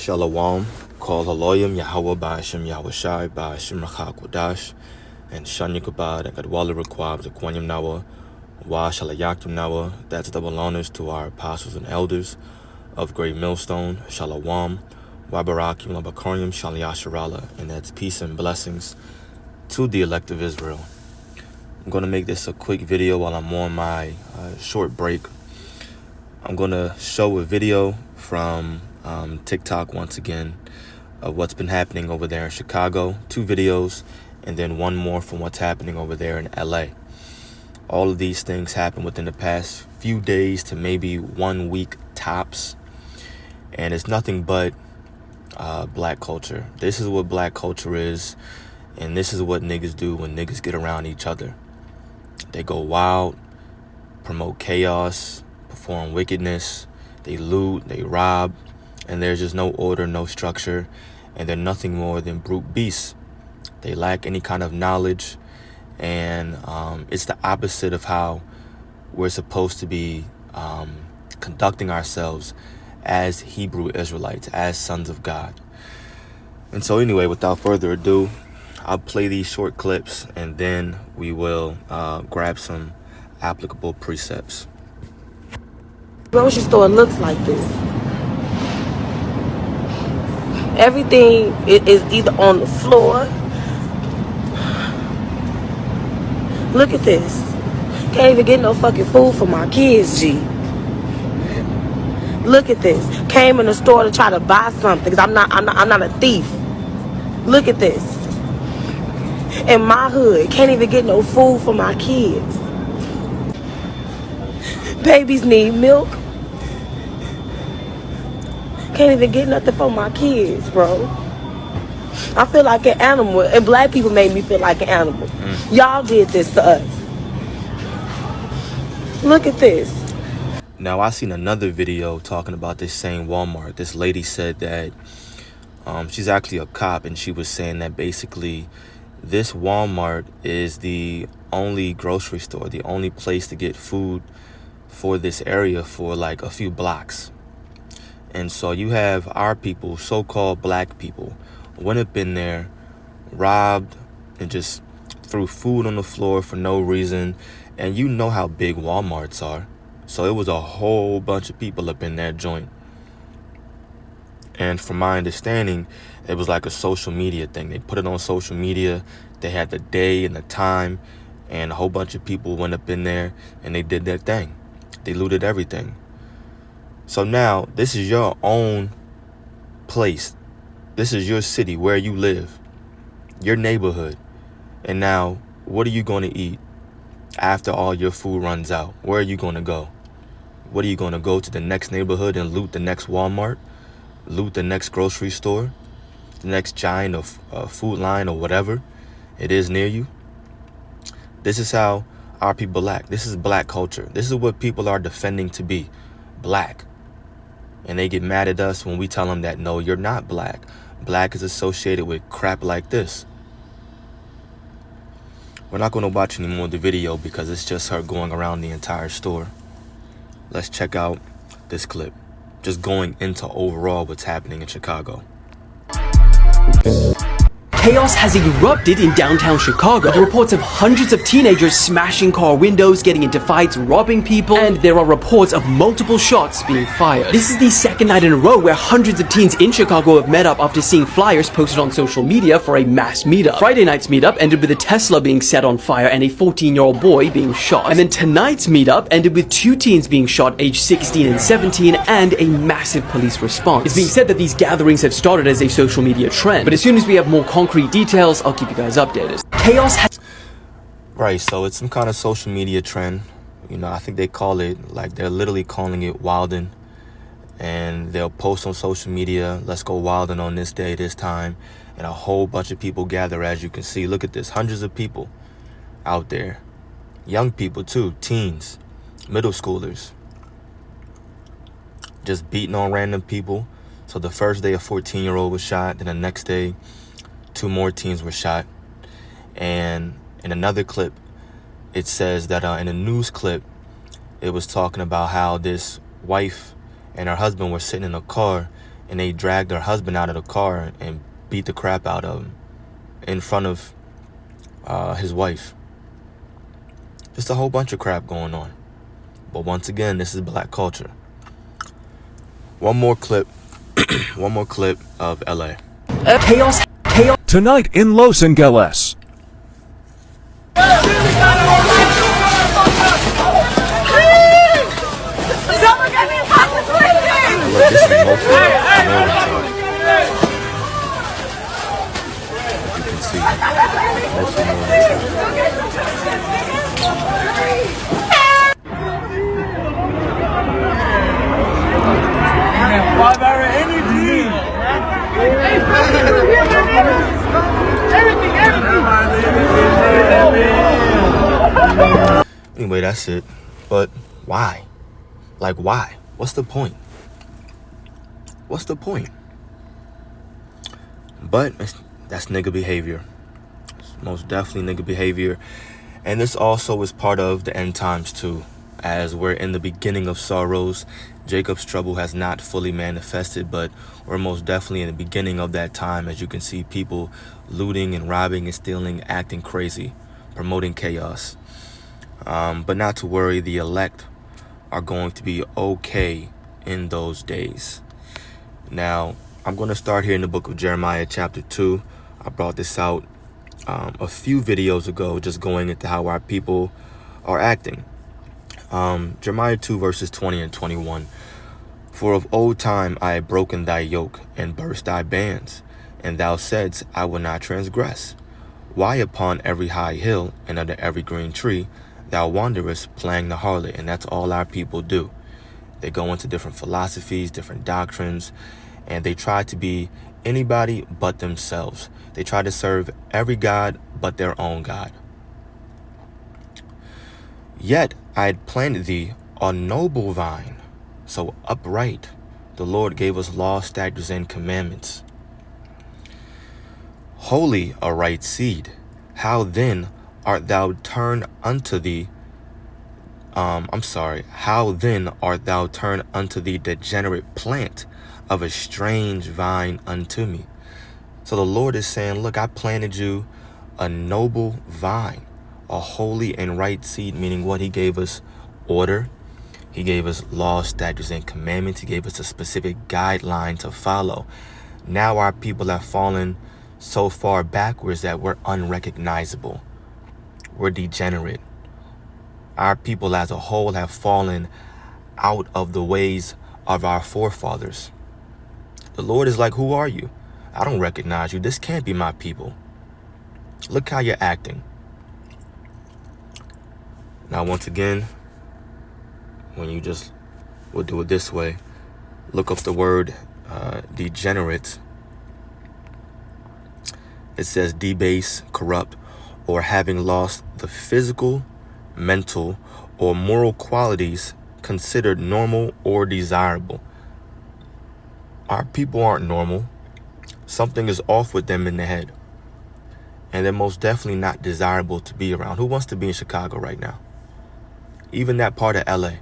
Shalom, Kol Haloyim, Yahweh Ba'ashem, Yahweh Shai, Ba'ashem Rachak Wadash, and Shanya Kabad, and Gadwala Requab, the Kwanyam Nawa, Wa Shalayakim Nawa. That's double honors to our apostles and elders of Great Millstone, Shalom, Wa Barakim, Labakarim, Shalyasharala, and that's peace and blessings to the elect of Israel. I'm going to make this a quick video while I'm on my short break. I'm going to show a video from TikTok once again of what's been happening over there in Chicago. 2 videos, and then one more from what's happening over there in LA. All of these things happened within the past few days to maybe 1 week tops. And it's nothing but black culture. This is what black culture is. And this is what niggas do when niggas get around each other. They go wild, promote chaos, perform wickedness, they loot, they rob, and there's just no order, no structure, and they're nothing more than brute beasts. They lack any kind of knowledge, and it's the opposite of how we're supposed to be conducting ourselves as Hebrew Israelites, as sons of God. And so anyway, without further ado, I'll play these short clips, and then we will grab some applicable precepts. Grocery store looks like this. Everything is either on the floor. Look at this. Can't even get no fucking food for my kids, G. Look at this. Came in the store to try to buy something because I'm not a thief. Look at this. In my hood, can't even get no food for my kids. Babies need milk. Can't even get nothing for my kids, bro. I feel like an animal, and black people made me feel like an animal. Y'all did this to us. Look at this. Now, I seen another video talking about this same Walmart. This lady said that she's actually a cop, and she was saying that basically this Walmart is the only grocery store, the only place to get food for this area for like a few blocks. And so you have our people, so-called black people, went up in there, robbed, and just threw food on the floor for no reason. And you know how big Walmarts are. So it was a whole bunch of people up in that joint. And from my understanding, it was like a social media thing. They put it on social media. They had the day and the time, and a whole bunch of people went up in there and they did their thing. They looted everything. So now this is your own place. This is your city where you live, your neighborhood. And now what are you going to eat after all your food runs out? Where are you going to go? What are you going to go to the next neighborhood and loot the next Walmart? Loot the next grocery store? The next giant of food line or whatever it is near you? This is how our people act. This is black culture. This is what people are defending to be black. And they get mad at us when we tell them that, no, you're not black. Black is associated with crap like this. We're not going to watch any more of the video because it's just her going around the entire store. Let's check out this clip. Just going into overall what's happening in Chicago. Chaos has erupted in downtown Chicago. There are reports of hundreds of teenagers smashing car windows, getting into fights, robbing people, and there are reports of multiple shots being fired. This is the second night in a row where hundreds of teens in Chicago have met up after seeing flyers posted on social media for a mass meetup. Friday night's meetup ended with a Tesla being set on fire and a 14-year-old boy being shot. And then tonight's meetup ended with 2 teens being shot, aged 16 and 17, and a massive police response. It's being said that these gatherings have started as a social media trend, but as soon as we have more concrete details, I'll keep you guys updated. Chaos has... Right, so it's some kind of social media trend. You know, I think they call it, like they're literally calling it wildin'. And they'll post on social media, let's go wildin' on this day, this time. And a whole bunch of people gather, as you can see. Look at this, hundreds of people out there. Young people too, teens, middle schoolers. Just beating on random people. So the first day a 14-year-old was shot, then the next day 2 more teens were shot. And in another clip, it says that in a news clip, it was talking about how this wife and her husband were sitting in a car and they dragged her husband out of the car and beat the crap out of him in front of his wife. Just a whole bunch of crap going on. But once again, this is black culture. One more clip. One more clip of LA. Chaos. Tonight in Los Angeles. Look, this is mostly Northern time. As you can see, mostly Northern time. Anyway, that's it. But why? Like, why? What's the point? What's the point? But that's nigga behavior. It's most definitely nigga behavior. And this also is part of the end times too. As we're in the beginning of sorrows, Jacob's trouble has not fully manifested, but we're most definitely in the beginning of that time. As you can see, people looting and robbing and stealing, acting crazy, promoting chaos. But not to worry, the elect are going to be okay in those days. Now, I'm going to start here in the book of Jeremiah chapter 2. I brought this out a few videos ago, just going into how our people are acting. Jeremiah 2 verses 20 and 21. For of old time I had broken thy yoke and burst thy bands, and thou saidst, I will not transgress. Why upon every high hill and under every green tree thou wanderest playing the harlot? And that's all our people do. They go into different philosophies, different doctrines, and they try to be anybody but themselves. They try to serve every god but their own God. Yet I had planted thee a noble vine, so upright. The Lord gave us law, statutes, and commandments. Holy a right seed. How then art thou turned unto thee? How then art thou turned unto the degenerate plant of a strange vine unto me? So the Lord is saying, look, I planted you a noble vine, a holy and right seed, meaning what? He gave us order. He gave us laws, statutes, and commandments. He gave us a specific guideline to follow. Now our people have fallen so far backwards that we're unrecognizable. We're degenerate. Our people as a whole have fallen out of the ways of our forefathers. The Lord is like, who are you? I don't recognize you. This can't be my people. Look how you're acting. Now, once again, when you just will do it this way, look up the word degenerate. It says debase, corrupt, or having lost the physical, mental, or moral qualities considered normal or desirable. Our people aren't normal. Something is off with them in the head. And they're most definitely not desirable to be around. Who wants to be in Chicago right now? Even that part of LA.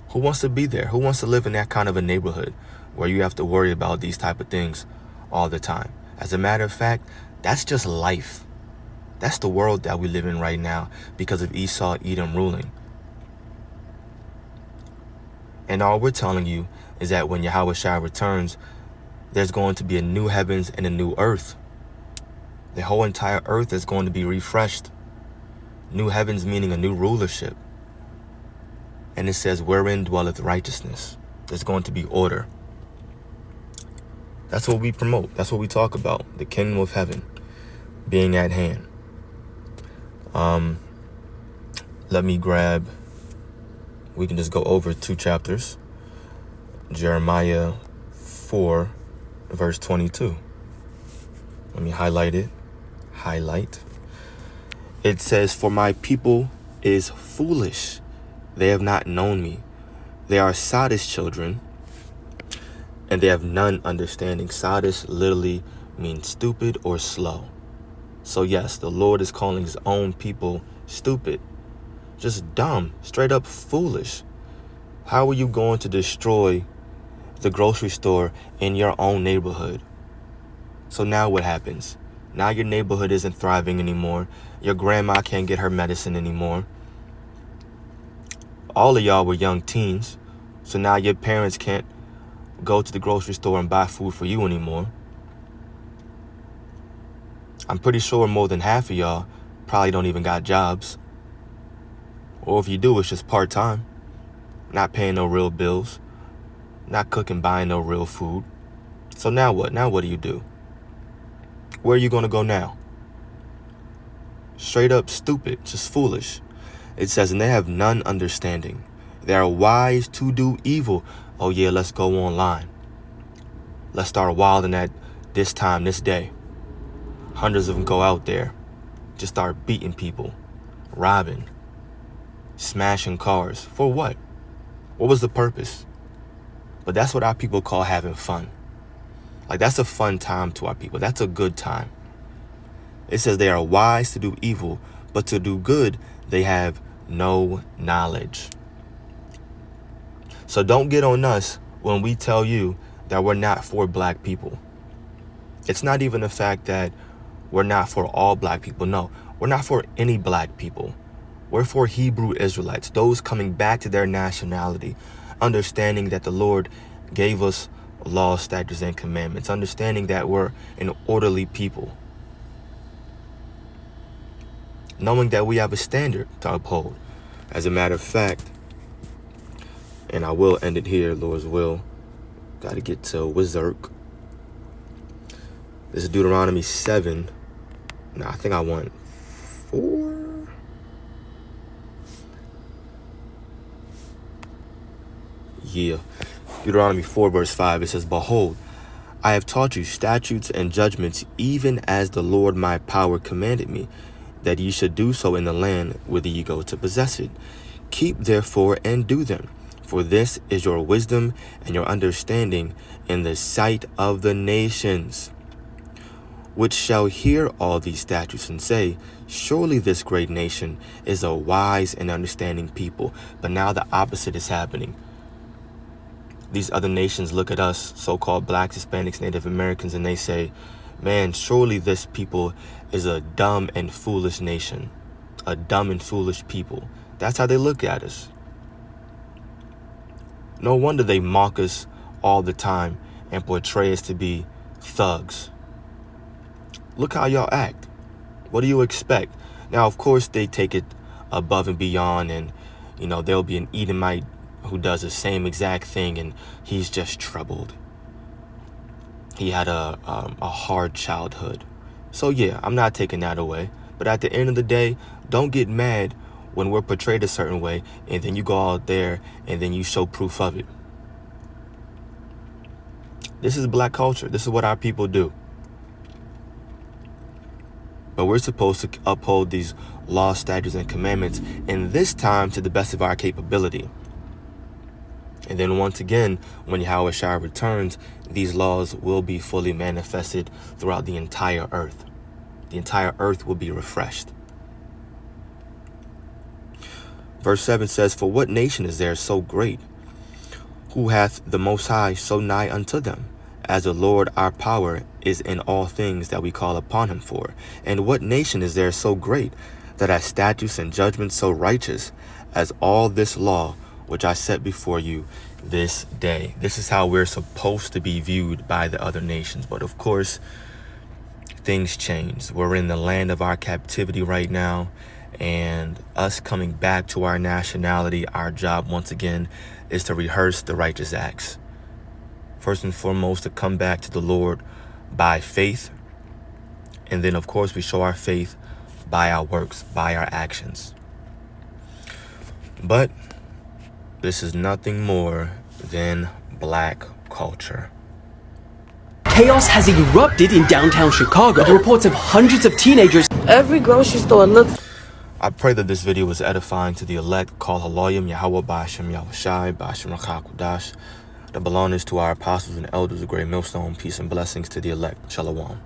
Who wants to be there? Who wants to live in that kind of a neighborhood where you have to worry about these type of things all the time? As a matter of fact, that's just life. That's the world that we live in right now because of Esau, Edom ruling. And all we're telling you is that when Yahushua returns, there's going to be a new heavens and a new earth. The whole entire earth is going to be refreshed. New heavens meaning a new rulership. And it says, wherein dwelleth righteousness. There's going to be order. That's what we promote. That's what we talk about. The kingdom of heaven being at hand. Let me grab, we can just go over 2 chapters. Jeremiah 4, verse 22. Let me highlight it. Highlight. It says, for my people is foolish. They have not known me. They are Sodis children, and they have none understanding. Sodis literally means stupid or slow. So yes, the Lord is calling his own people stupid. Just dumb, straight up foolish. How are you going to destroy the grocery store in your own neighborhood. So now what happens? Now your neighborhood isn't thriving anymore. Your grandma can't get her medicine anymore. All of y'all were young teens, so now your parents can't go to the grocery store and buy food for you anymore. I'm pretty sure more than half of y'all probably don't even got jobs. Or if you do, it's just part-time. Not paying no real bills. Not cooking, buying no real food. So now what? Now what do you do? Where are you going to go now? Straight up stupid, just foolish. It says, and they have none understanding. They are wise to do evil. Oh yeah, let's go online. Let's start wilding at this time, this day. Hundreds of them go out there. Just start beating people. Robbing. Smashing cars. For what? What was the purpose? But that's what our people call having fun. Like, that's a fun time to our people. That's a good time. It says they are wise to do evil, but to do good, they have no knowledge. So don't get on us when we tell you that we're not for black people. It's not even the fact that we're not for all black people. No, we're not for any black people. We're for Hebrew Israelites, those coming back to their nationality, understanding that the Lord gave us laws, statutes, and commandments, understanding that we're an orderly people, knowing that we have a standard to uphold. As a matter of fact, and I will end it here, Lord's will. Got to get to Wizark. This is Deuteronomy 7. Now, I think I want 4. Yeah. Deuteronomy 4 verse 5. It says, behold, I have taught you statutes and judgments, even as the Lord my power commanded me, that ye should do so in the land whither ye go to possess it. Keep therefore and do them, for this is your wisdom and your understanding in the sight of the nations, which shall hear all these statutes and say, surely this great nation is a wise and understanding people. But now the opposite is happening. These other nations look at us, so-called blacks, Hispanics, Native Americans, and they say, man, surely this people is a dumb and foolish nation, a dumb and foolish people. That's how they look at us. No wonder they mock us all the time and portray us to be thugs. Look how y'all act. What do you expect? Now, of course, they take it above and beyond, and, there'll be an Edomite who does the same exact thing, and he's just troubled. He had a hard childhood. So yeah, I'm not taking that away. But at the end of the day, don't get mad when we're portrayed a certain way, and then you go out there and then you show proof of it. This is black culture. This is what our people do. But we're supposed to uphold these laws, statutes, and commandments, and this time to the best of our capability. And then once again, when Yahweh Shai returns, these laws will be fully manifested throughout the entire earth. The entire earth will be refreshed. Verse 7 says, for what nation is there so great, who hath the Most High so nigh unto them, as the Lord our power is in all things that we call upon him for? And what nation is there so great, that has statutes and judgments so righteous, as all this law which I set before you this day? This is how we're supposed to be viewed by the other nations. But of course, things change. We're in the land of our captivity right now, and us coming back to our nationality, our job once again is to rehearse the righteous acts. First and foremost, to come back to the Lord by faith. And then, of course, we show our faith by our works, by our actions. But this is nothing more than black culture. Chaos has erupted in downtown Chicago. The reports of hundreds of teenagers. Every grocery store looks. I pray that this video was edifying to the elect. Call Haloyim, Yahweh, Ba'ashem, Yahushai, Ba'ashem, Rachakudash. The belongings to our apostles and elders of Great Millstone. Peace and blessings to the elect. Shalom.